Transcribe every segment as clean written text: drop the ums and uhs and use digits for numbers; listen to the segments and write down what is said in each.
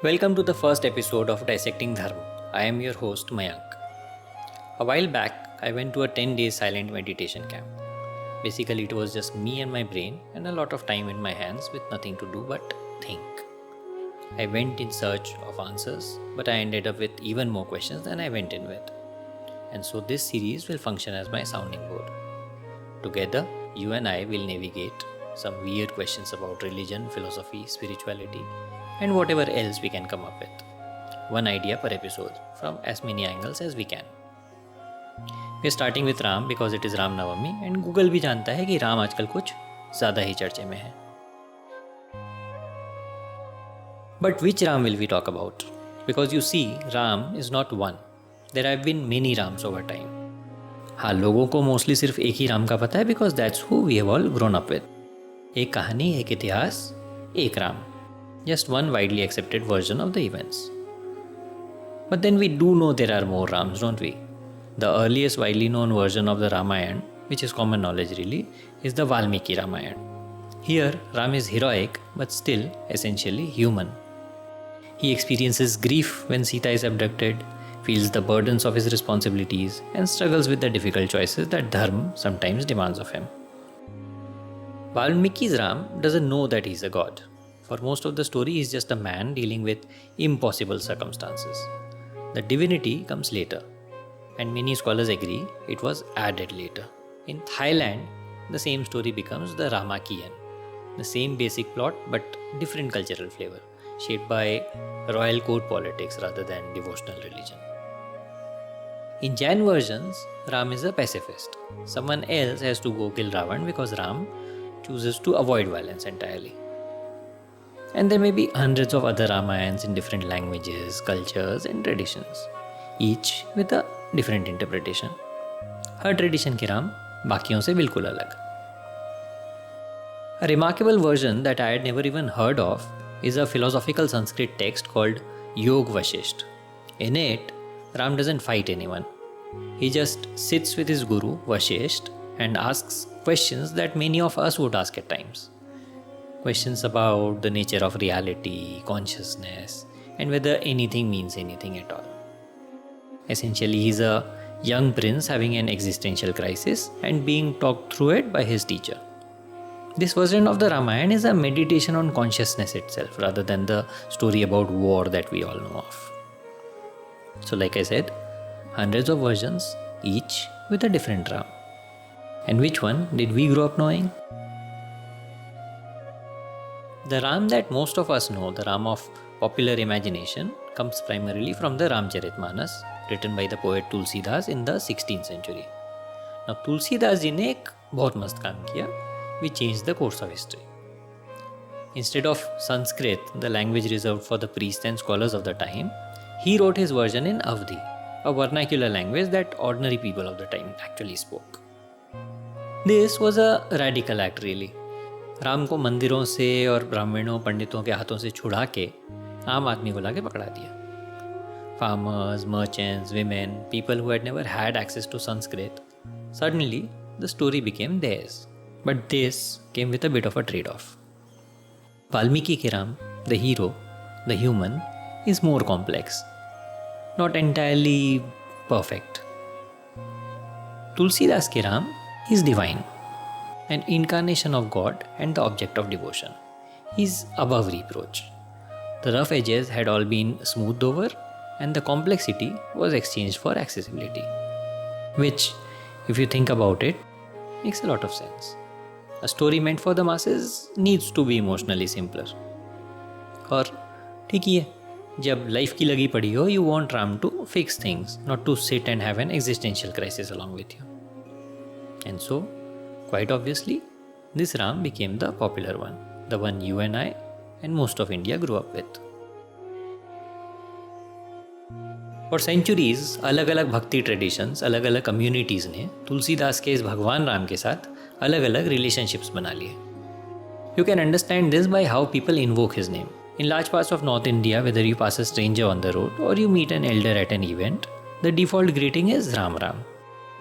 Welcome to the first episode of Dissecting Dharma. I am your host Mayank. A while back, I went to a 10-day silent meditation camp. Basically, it was just me and my brain and a lot of time in my hands with nothing to do but think. I went in search of answers, but I ended up with even more questions than I went in with. And so this series will function as my sounding board. Together, you and I will navigate some weird questions about religion, philosophy, spirituality, and whatever else we can come up with. One idea per episode, from as many angles as we can. We are starting with Ram because it is Ram Navami and Google भी जानता है कि राम आजकल कुछ ज़्यादा ही चर्चे में है. But which Ram will we talk about? Because you see, Ram is not one. There have been many Rams over time. हाँ, लोगों को मोस्टली सिर्फ एक ही राम का पता है because that's who we have all grown up with. एक कहानी, एक इतिहास, एक Ram. Just one widely accepted version of the events. But then we do know there are more Rams, don't we? The earliest widely known version of the Ramayans, which is common knowledge really, is the Valmiki Ramayana. Here, Ram is heroic, but still essentially human. He experiences grief when Sita is abducted, feels the burdens of his responsibilities, and struggles with the difficult choices that Dharma sometimes demands of him. Valmiki's Ram doesn't know that he's a god. For most of the story, he's just a man dealing with impossible circumstances. The divinity comes later, and many scholars agree it was added later. In Thailand, the same story becomes the Ramakian, the same basic plot but different cultural flavor, shaped by royal court politics rather than devotional religion. In Jain versions, Ram is a pacifist. Someone else has to go kill Ravan because Ram chooses to avoid violence entirely. And there may be hundreds of other Ramayans in different languages, cultures and traditions, each with a different interpretation. Her tradition के राम बाकियों से बिल्कुल अलग. A remarkable version that I had never even heard of is a philosophical Sanskrit text called Yoga Vasistha. In it, Ram doesn't fight anyone. He just sits with his guru, Vasistha, and asks questions that many of us would ask at times. Questions about the nature of reality, consciousness, and whether anything means anything at all. Essentially, he's a young prince having an existential crisis and being talked through it by his teacher. This version of the Ramayana is a meditation on consciousness itself rather than the story about war that we all know of. So like I said, hundreds of versions, each with a different Ram. And which one did we grow up knowing? The Ram that most of us know, the Ram of popular imagination, comes primarily from the Ramcharitmanas, written by the poet Tulsidas in the 16th century. Now Tulsidas ji ने एक बहुत मस्त काम किया, which changed the course of history. Instead of Sanskrit, the language reserved for the priests and scholars of the time, he wrote his version in Avdi, a vernacular language that ordinary people of the time actually spoke. This was a radical act really. Ram को मंदिरों से और ब्राह्मणों पंडितों के हाथों से छुड़ा के आम आदमी को लाके पकड़ा दिया. Farmers, merchants, women, people who had never had access to Sanskrit, suddenly the story became theirs. But this came with a bit of a trade-off. Valmiki ke Ram, the hero, the human, is more complex, not entirely perfect. Tulsidas ke Ram is divine, an incarnation of God and the object of devotion. He is above reproach. The rough edges had all been smoothed over and the complexity was exchanged for accessibility. Which, if you think about it, makes a lot of sense. A story meant for the masses needs to be emotionally simpler. और ठीक ही है, जब life की लगी पड़ी हो, you want Ram to fix things, not to sit and have an existential crisis along with you. And so, quite obviously, this Ram became the popular one, the one you and I and most of India grew up with. For centuries, अलग अलग भक्ति traditions, अलग अलग communities ने तुलसीदास के इस भगवान राम के साथ अलग अलग रिलेशनशिप्स बना लिए. You can understand this by how people invoke his name. In large parts of North India, whether you pass a stranger on the road or you meet an elder at an event, the default greeting is Ram Ram.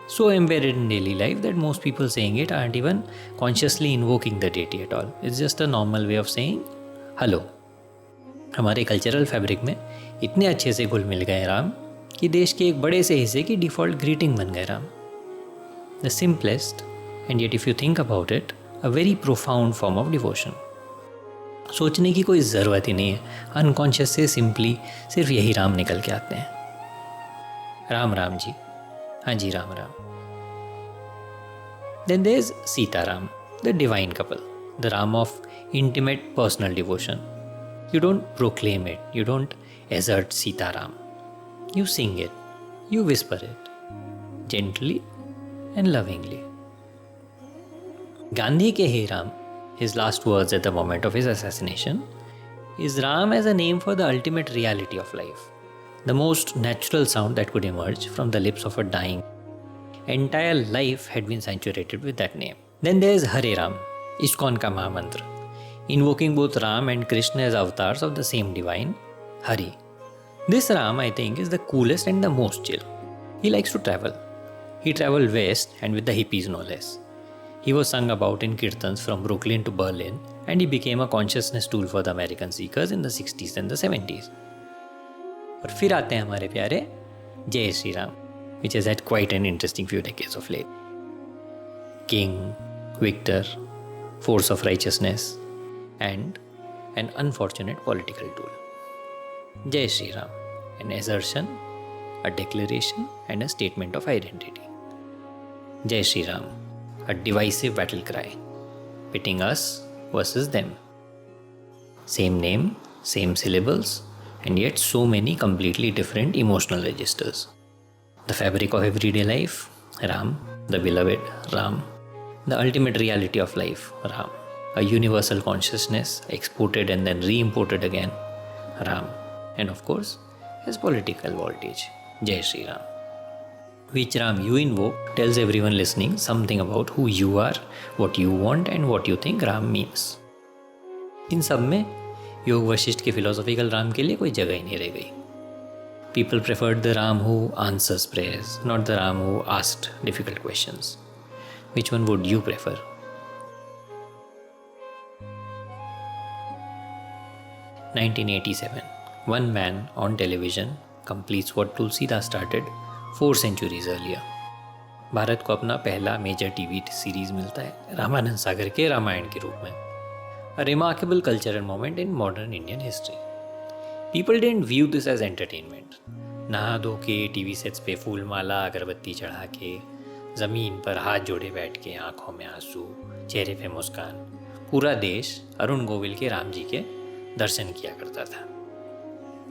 so embedded in daily life that most people saying it aren't even consciously invoking the deity at all. It's just a normal way of saying hello. हमारे cultural fabric में इतने अच्छे से घुल मिल गए राम कि देश के एक बड़े से हिस्से की डिफ़ॉल्ट ग्रीटिंग बन गए Ram. The simplest and yet if you think about it a very profound form of devotion. सोचने की कोई ज़रूरत ही नहीं है, अनकॉन्शियस से सिंपली सिर्फ यही राम निकल के आते हैं. राम राम जी, हाँ जी Ram Ram. Then there's Sita Ram, the divine couple, the Ram of intimate personal devotion. You don't proclaim it, you don't assert Sita Ram. You sing it, you whisper it, gently and lovingly. Gandhi ke Hey Ram, his last words at the moment of his assassination, is Ram as a name for the ultimate reality of life, the most natural sound that could emerge from the lips of a dying. Entire life had been saturated with that name. Then there's Hare Ram, ISKCON ka Mahamantra, invoking both Ram and Krishna as avatars of the same divine, Hari. This Ram, I think, is the coolest and the most chill. He likes to travel. He traveled west and with the hippies no less. He was sung about in kirtans from Brooklyn to Berlin, and he became a consciousness tool for the American seekers in the 60s and the 70s. और फिर आते हैं हमारे प्यारे जय Shri Ram, which has had quite an interesting few decades of late. King, victor, force of righteousness, and an unfortunate political tool. Jai Shri Ram, an assertion, a declaration, and a statement of identity. Jai Shri Ram, a divisive battle cry, pitting us versus them. Same name, same syllables, and yet so many completely different emotional registers. The fabric of everyday life, Ram, the beloved, Ram, the ultimate reality of life, Ram, a universal consciousness exported and then re-imported again, Ram, and of course, his political voltage, Jai Shri Ram. Which Ram you invoke tells everyone listening something about who you are, what you want, and what you think Ram means. इन सब में योग वशिष्ठ के philosophical Ram के लिए कोई जगह ही नहीं रह गई. People preferred the Ram who answers prayers, not the Ram who asked difficult questions. Which one would you prefer? (1987) One man on television completes what Tulsidas started 4 centuries earlier. Bharat को अपना पहला मेजर टीवी सीरीज मिलता है रामानंद सागर के रामायण के रूप में. A remarkable cultural moment in modern Indian history. People didn't view this as entertainment. नहा धो के टीवी सेट्स पे फूल माला अगरबत्ती चढ़ा के ज़मीन पर हाथ जोड़े बैठ के आंखों में आंसू चेहरे पे मुस्कान पूरा देश अरुण गोविल के राम जी के दर्शन किया करता था.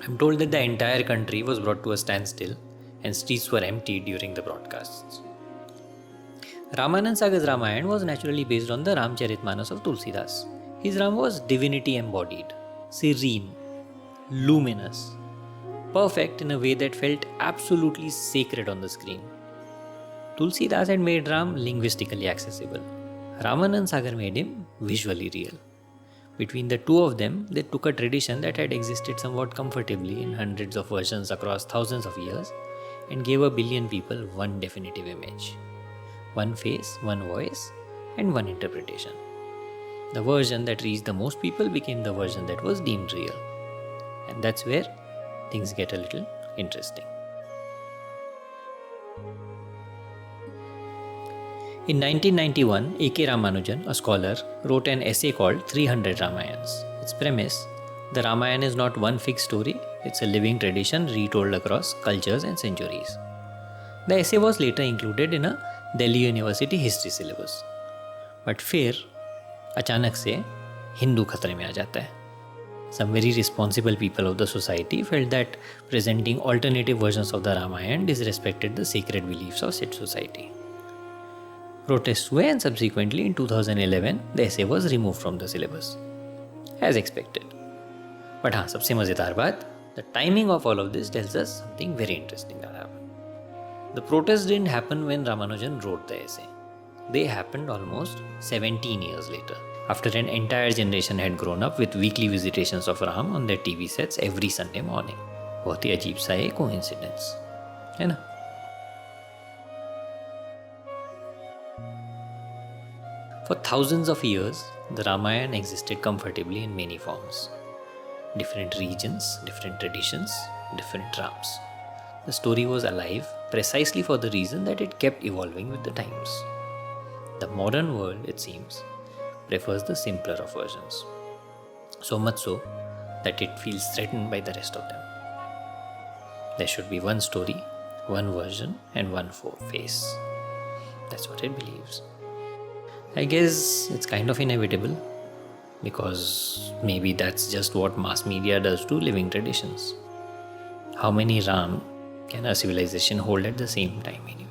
I'm told that the entire country was brought to a standstill and streets were emptied during the broadcasts. Ramanand Sagar's Ramayana was naturally based on the Ramcharitmanas of Tulsidas. His Ram was divinity embodied, serene, luminous, perfect in a way that felt absolutely sacred on the screen. Tulsidas had made Ram linguistically accessible. Ramanand Sagar made him visually real. Between the two of them, they took a tradition that had existed somewhat comfortably in hundreds of versions across thousands of years and gave a billion people one definitive image. One face, one voice, and one interpretation. The version that reached the most people became the version that was deemed real. And that's where things get a little interesting. In 1991, A.K. Ramanujan, a scholar, wrote an essay called 300 Ramayans. Its premise, the Ramayana is not one fixed story, it's a living tradition retold across cultures and centuries. The essay was later included in a Delhi University history syllabus. But फिर अचानक से हिंदू खतरे में आ जाता है. Some very responsible people of the society felt that presenting alternative versions of the Ramayana disrespected the sacred beliefs of said society. Protests were, and subsequently in 2011 the essay was removed from the syllabus, as expected. But हाँ, सबसे मज़ेदार बात, the timing of all of this tells us something very interesting that happened. The protests didn't happen when Ramanujan wrote the essay. They happened almost 17 years later, after an entire generation had grown up with weekly visitations of Ram on their TV sets every Sunday morning. बहुत ही अजीब सा एक coincidence, है ना? For thousands of years, the Ramayana existed comfortably in many forms. Different regions, different traditions, different Rams. The story was alive precisely for the reason that it kept evolving with the times. The modern world, it seems, prefers the simpler of versions. So much so that it feels threatened by the rest of them. There should be one story, one version, and one face. That's what it believes. I guess it's kind of inevitable, because maybe that's just what mass media does to living traditions. How many Ram can a civilization hold at the same time anyway?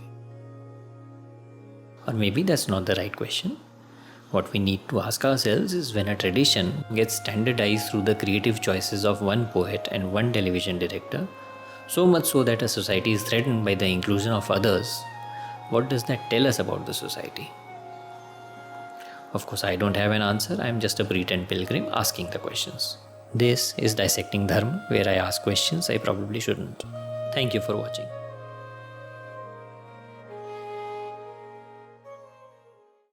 Or maybe that's not the right question. What we need to ask ourselves is, when a tradition gets standardized through the creative choices of one poet and one television director, so much so that a society is threatened by the inclusion of others, what does that tell us about the society? Of course, I don't have an answer. I am just a pretend pilgrim asking the questions. This is Dissecting Dharma, where I ask questions I probably shouldn't. Thank you for watching.